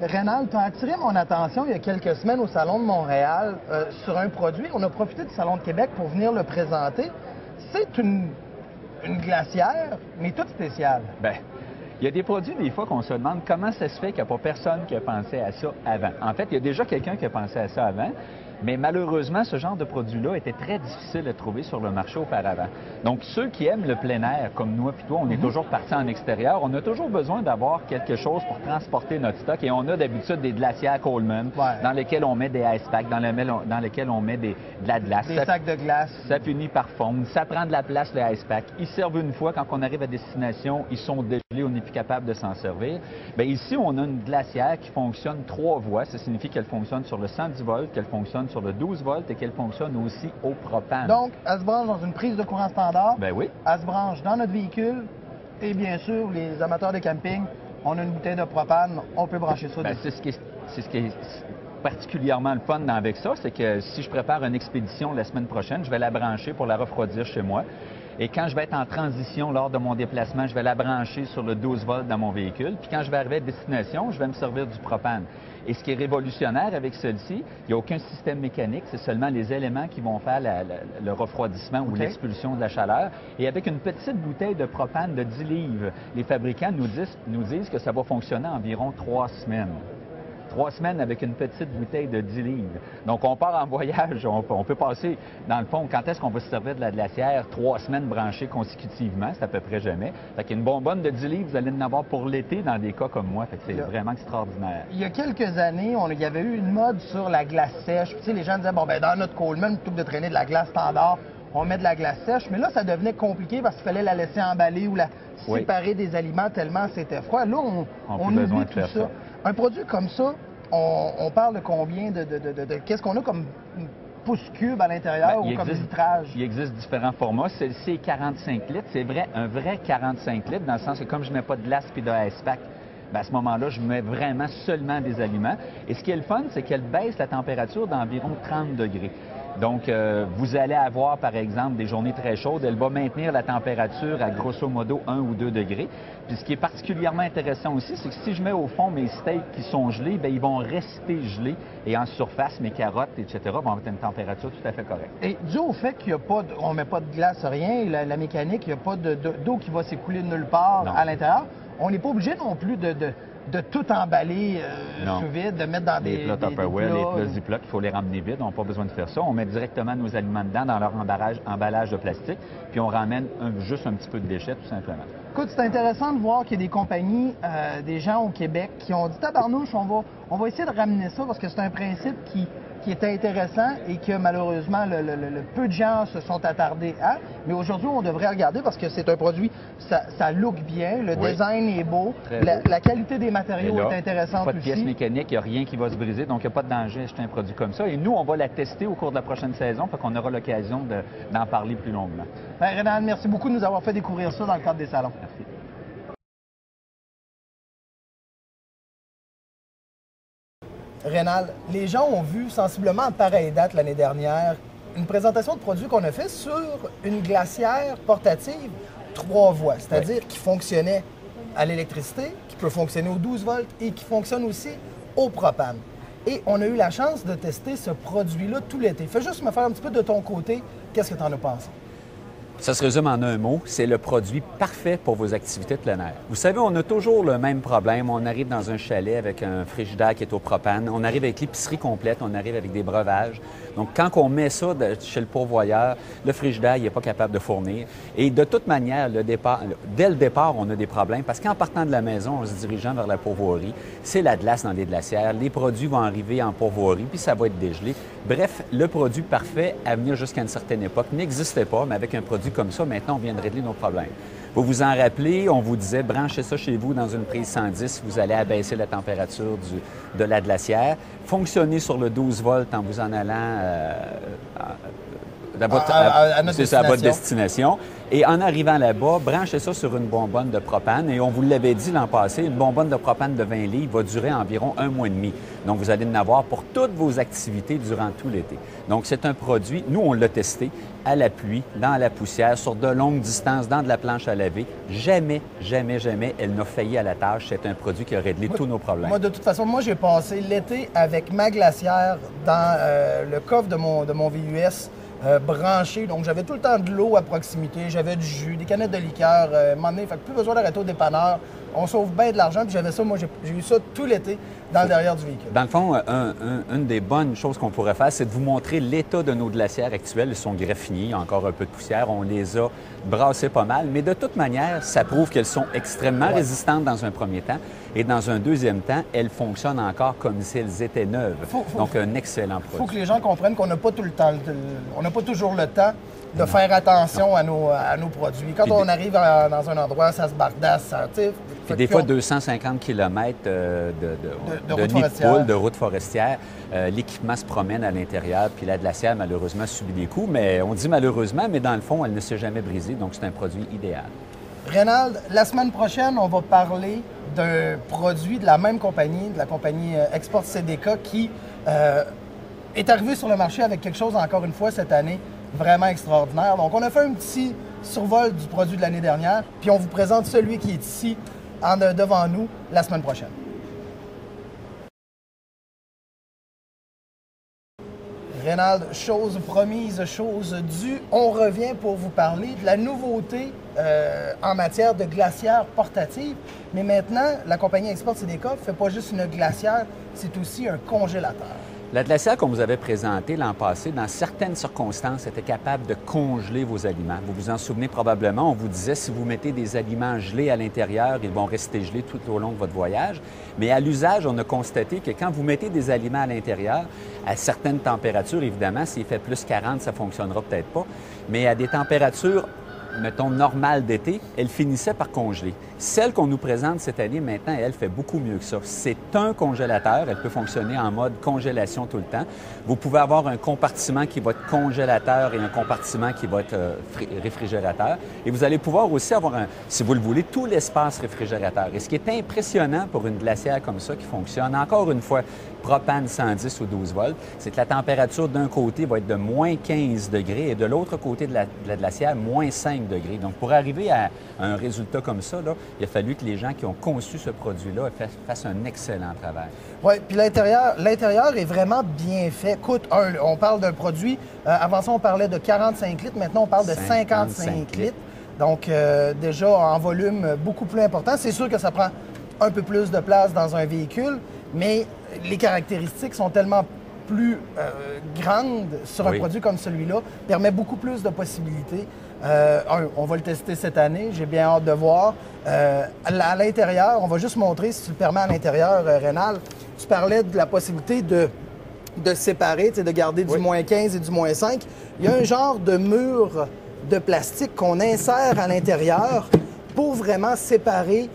Rénal, tu as attiré mon attention il y a quelques semaines au Salon de Montréal sur un produit. On a profité du Salon de Québec pour venir le présenter. C'est une glacière, mais toute spéciale. Bien, il y a des produits, des fois, qu'on se demande comment ça se fait qu'il n'y a pas personne qui a pensé à ça avant. En fait, il y a déjà quelqu'un qui a pensé à ça avant, mais malheureusement, ce genre de produit-là était très difficile à trouver sur le marché auparavant. Donc, ceux qui aiment le plein air, comme nous et toi, on est toujours partis en extérieur, on a toujours besoin d'avoir quelque chose pour transporter notre stock. Et on a d'habitude des glacières Coleman, dans lesquelles on met des ice packs, dans lesquels on met de la glace. Des sacs de glace. Ça finit par fondre. Ça prend de la place, les ice packs. Ils servent une fois. Quand on arrive à destination, ils sont dégelés, on n'est plus capable de s'en servir. Bien, ici, on a une glacière qui fonctionne 3 voies. Ça signifie qu'elle fonctionne sur le 110 volts, qu'elle fonctionne sur le 12 volts et qu'elle fonctionne aussi au propane. Donc, elle se branche dans une prise de courant standard. Ben oui. Elle se branche dans notre véhicule. Et bien sûr, les amateurs de camping, on a une bouteille de propane, on peut brancher ça dessus. C'est ce qui est particulièrement le fun avec ça, c'est que si je prépare une expédition la semaine prochaine, je vais la brancher pour la refroidir chez moi. Et quand je vais être en transition lors de mon déplacement, je vais la brancher sur le 12 volts dans mon véhicule. Puis quand je vais arriver à destination, je vais me servir du propane. Et ce qui est révolutionnaire avec celui-ci, il n'y a aucun système mécanique, c'est seulement les éléments qui vont faire le refroidissement ou l'expulsion de la chaleur. Et avec une petite bouteille de propane de 10 livres, les fabricants nous disent que ça va fonctionner environ 3 semaines. 3 semaines avec une petite bouteille de 10 livres. Donc, on part en voyage, on peut passer, dans le fond, quand est-ce qu'on va se servir de la glacière? 3 semaines branchées consécutivement, c'est à peu près jamais. Fait qu'une bonbonne de 10 livres, vous allez en avoir pour l'été dans des cas comme moi. Fait que c'est vraiment extraordinaire. Il y a quelques années, il y avait eu une mode sur la glace sèche. Puis, tu sais, les gens disaient, bon, ben dans notre Coleman, plutôt que de traîner de la glace standard, on met de la glace sèche. Mais là, ça devenait compliqué parce qu'il fallait la laisser emballer ou la séparer des aliments tellement c'était froid. Là, on oublie tout ça. Un produit comme ça, on parle de combien de qu'est-ce qu'on a comme pouce cube à l'intérieur ou comme litrage? Il existe différents formats. Celle-ci est 45 litres. C'est vrai, un vrai 45 litres, dans le sens que comme je ne mets pas de glace puis de ice pack, bien, à ce moment-là, je mets vraiment seulement des aliments. Et ce qui est le fun, c'est qu'elle baisse la température d'environ 30 degrés. Donc, vous allez avoir, par exemple, des journées très chaudes. Elle va maintenir la température à grosso modo 1 ou 2 degrés. Puis, ce qui est particulièrement intéressant aussi, c'est que si je mets au fond mes steaks qui sont gelés, bien, ils vont rester gelés. Et en surface, mes carottes, etc., vont avoir une température tout à fait correcte. Et dû au fait qu'il n'y a pas on ne met pas de glace, rien, et la mécanique, il n'y a pas d'eau qui va s'écouler de nulle part à l'intérieur, on n'est pas obligé non plus de tout emballer sous vide, de mettre dans des plats Tupperware, les plats Ziploc, il faut les ramener vides. On n'a pas besoin de faire ça. On met directement nos aliments dedans dans leur emballage de plastique, puis on ramène juste un petit peu de déchets, tout simplement. Écoute, c'est intéressant de voir qu'il y a des compagnies, des gens au Québec qui ont dit « Tabarnouche, on va essayer de ramener ça parce que c'est un principe qui est intéressant et que malheureusement, le peu de gens se sont attardés à. Mais aujourd'hui, on devrait regarder parce que c'est un produit, ça look bien, le design est beau, la qualité des matériaux est intéressante pas de aussi. pièces mécaniques, il n'y a rien qui va se briser, donc il n'y a pas de danger à acheter un produit comme ça. Et nous, on va la tester au cours de la prochaine saison, fait qu'on aura l'occasion d'en parler plus longuement. Bien, Rénal, merci beaucoup de nous avoir fait découvrir ça dans le cadre des salons. Merci. Rénal, les gens ont vu sensiblement à pareille date l'année dernière une présentation de produits qu'on a fait sur une glacière portative 3 voies, c'est-à-dire qui fonctionnait à l'électricité, qui peut fonctionner au 12 volts et qui fonctionne aussi au propane. Et on a eu la chance de tester ce produit-là tout l'été. Fais juste me faire un petit peu de ton côté, qu'est-ce que tu en as pensé? Ça se résume en un mot, c'est le produit parfait pour vos activités de plein air. Vous savez, on a toujours le même problème. On arrive dans un chalet avec un frigidaire qui est au propane, on arrive avec l'épicerie complète, on arrive avec des breuvages. Donc, quand on met ça chez le pourvoyeur, le frigidaire, il n'est pas capable de fournir. Et de toute manière, dès le départ, on a des problèmes parce qu'en partant de la maison, en se dirigeant vers la pourvoirie, c'est la glace dans les glacières. Les produits vont arriver en pourvoirie, puis ça va être dégelé. Bref, le produit parfait à venir jusqu'à une certaine époque n'existait pas, mais avec un produit comme ça, maintenant, on vient de régler nos problèmes. Vous vous en rappelez, on vous disait, branchez ça chez vous dans une prise 110, vous allez abaisser la température de la glacière. Fonctionnez sur le 12 volts en vous en allant à notre c'est ça, à votre destination. destination. Et en arrivant là-bas, branchez ça sur une bonbonne de propane. Et on vous l'avait dit l'an passé, une bonbonne de propane de 20 livres va durer environ 1 mois et demi. Donc, vous allez en avoir pour toutes vos activités durant tout l'été. Donc, c'est un produit, nous, on l'a testé à la pluie, dans la poussière, sur de longues distances, dans de la planche à laver. Jamais, jamais, jamais, elle n'a failli à la tâche. C'est un produit qui a réglé tous nos problèmes. Moi, de toute façon, j'ai passé l'été avec ma glacière dans le coffre de mon VUS. Branché, donc j'avais tout le temps de l'eau à proximité, j'avais du jus, des canettes de liqueur, à un moment donné, fait que plus besoin d'arrêter au dépanneur, on sauve bien de l'argent, puis j'avais ça, moi j'ai eu ça tout l'été dans le derrière du véhicule. Dans le fond, une des bonnes choses qu'on pourrait faire, c'est de vous montrer l'état de nos glacières actuelles. Elles sont graffinées, il y a encore un peu de poussière, on les a brassées pas mal, mais de toute manière, ça prouve qu'elles sont extrêmement résistantes dans un premier temps, et dans un deuxième temps, elles fonctionnent encore comme si elles étaient neuves. Donc, un excellent produit. Il faut que les gens comprennent qu'on n'a pas tout le temps, on n'a pas toujours le temps de faire attention à nos produits. Quand on arrive dans un endroit, ça se bardasse, puis des fois, 250 km de nid de poule, de route forestière, l'équipement se promène à l'intérieur, puis la glacière, malheureusement, subit des coups. Mais on dit malheureusement, mais dans le fond, elle ne s'est jamais brisée, donc c'est un produit idéal. Reynald, la semaine prochaine, on va parler d'un produit de la même compagnie, de la compagnie Export CDK, qui est arrivé sur le marché avec quelque chose, encore une fois, cette année, vraiment extraordinaire. Donc, on a fait un petit survol du produit de l'année dernière, puis on vous présente celui qui est ici, devant nous, la semaine prochaine. Reynald, chose promise, chose due, on revient pour vous parler de la nouveauté en matière de glacière portative. Mais maintenant, la compagnie Export CDK ne fait pas juste une glacière, c'est aussi un congélateur. La glacière qu'on vous avait présentée l'an passé, dans certaines circonstances, était capable de congeler vos aliments. Vous vous en souvenez probablement, on vous disait si vous mettez des aliments gelés à l'intérieur, ils vont rester gelés tout au long de votre voyage. Mais à l'usage, on a constaté que quand vous mettez des aliments à l'intérieur, à certaines températures, évidemment, s'il fait plus 40, ça ne fonctionnera peut-être pas, mais à des températures mettons, normale d'été, elle finissait par congeler. Celle qu'on nous présente cette année, maintenant, elle fait beaucoup mieux que ça. C'est un congélateur. Elle peut fonctionner en mode congélation tout le temps. Vous pouvez avoir un compartiment qui va être congélateur et un compartiment qui va être réfrigérateur. Et vous allez pouvoir aussi avoir, si vous le voulez, tout l'espace réfrigérateur. Et ce qui est impressionnant pour une glacière comme ça qui fonctionne, encore une fois, propane 110 ou 12 volts, c'est que la température d'un côté va être de moins 15 degrés et de l'autre côté de la glacière, moins 5 degrés. Donc, pour arriver à un résultat comme ça, là, il a fallu que les gens qui ont conçu ce produit-là fassent un excellent travail. Oui, puis l'intérieur est vraiment bien fait. Écoute, on parle d'un produit, avant ça, on parlait de 45 litres, maintenant, on parle de 55 litres. Donc, déjà, en volume beaucoup plus important. C'est sûr que ça prend un peu plus de place dans un véhicule, mais les caractéristiques sont tellement plus grandes sur un produit comme celui-là, permet beaucoup plus de possibilités. On va le tester cette année, j'ai bien hâte de voir. À l'intérieur, on va juste montrer, si tu le permets à l'intérieur, Reynald, tu parlais de la possibilité de séparer, de garder du moins 15 et du moins 5. Il y a un genre de mur de plastique qu'on insère à l'intérieur pour vraiment séparer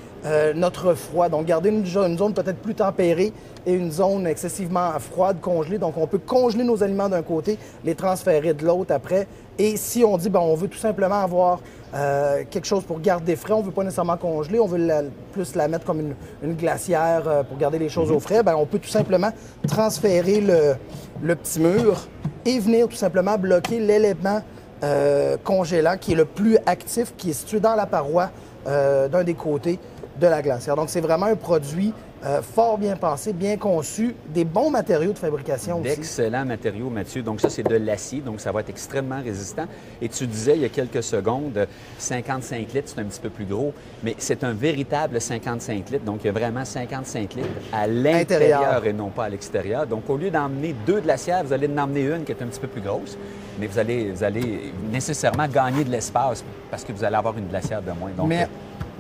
notre froid. Donc, garder une zone peut-être plus tempérée et une zone excessivement froide, congelée. Donc, on peut congeler nos aliments d'un côté, les transférer de l'autre après. Et si on dit, ben, on veut tout simplement avoir quelque chose pour garder frais, on ne veut pas nécessairement congeler, on veut plus la mettre comme une glacière pour garder les choses au frais, ben, on peut tout simplement transférer le petit mur et venir tout simplement bloquer l'élément congélant qui est le plus actif, qui est situé dans la paroi d'un des côtés de la glacière. Donc, c'est vraiment un produit fort bien pensé, bien conçu, des bons matériaux de fabrication aussi. D'excellents matériaux, Mathieu. Donc, ça, c'est de l'acier, donc ça va être extrêmement résistant. Et tu disais il y a quelques secondes, 55 litres, c'est un petit peu plus gros, mais c'est un véritable 55 litres. Donc, il y a vraiment 55 litres à l'intérieur et non pas à l'extérieur. Donc, au lieu d'emmener 2 glacières, vous allez en emmener une qui est un petit peu plus grosse, mais vous allez nécessairement gagner de l'espace parce que vous allez avoir une glacière de moins. Donc,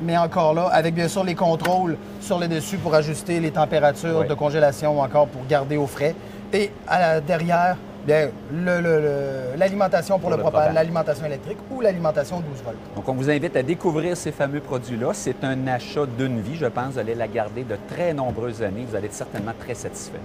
mais encore là, avec bien sûr les contrôles sur le dessus pour ajuster les températures de congélation ou encore pour garder au frais. Et derrière, bien, l'alimentation pour le propane, l'alimentation électrique ou l'alimentation 12 volts. Donc, on vous invite à découvrir ces fameux produits-là. C'est un achat d'une vie, je pense. Vous allez la garder de très nombreuses années. Vous allez être certainement très satisfait.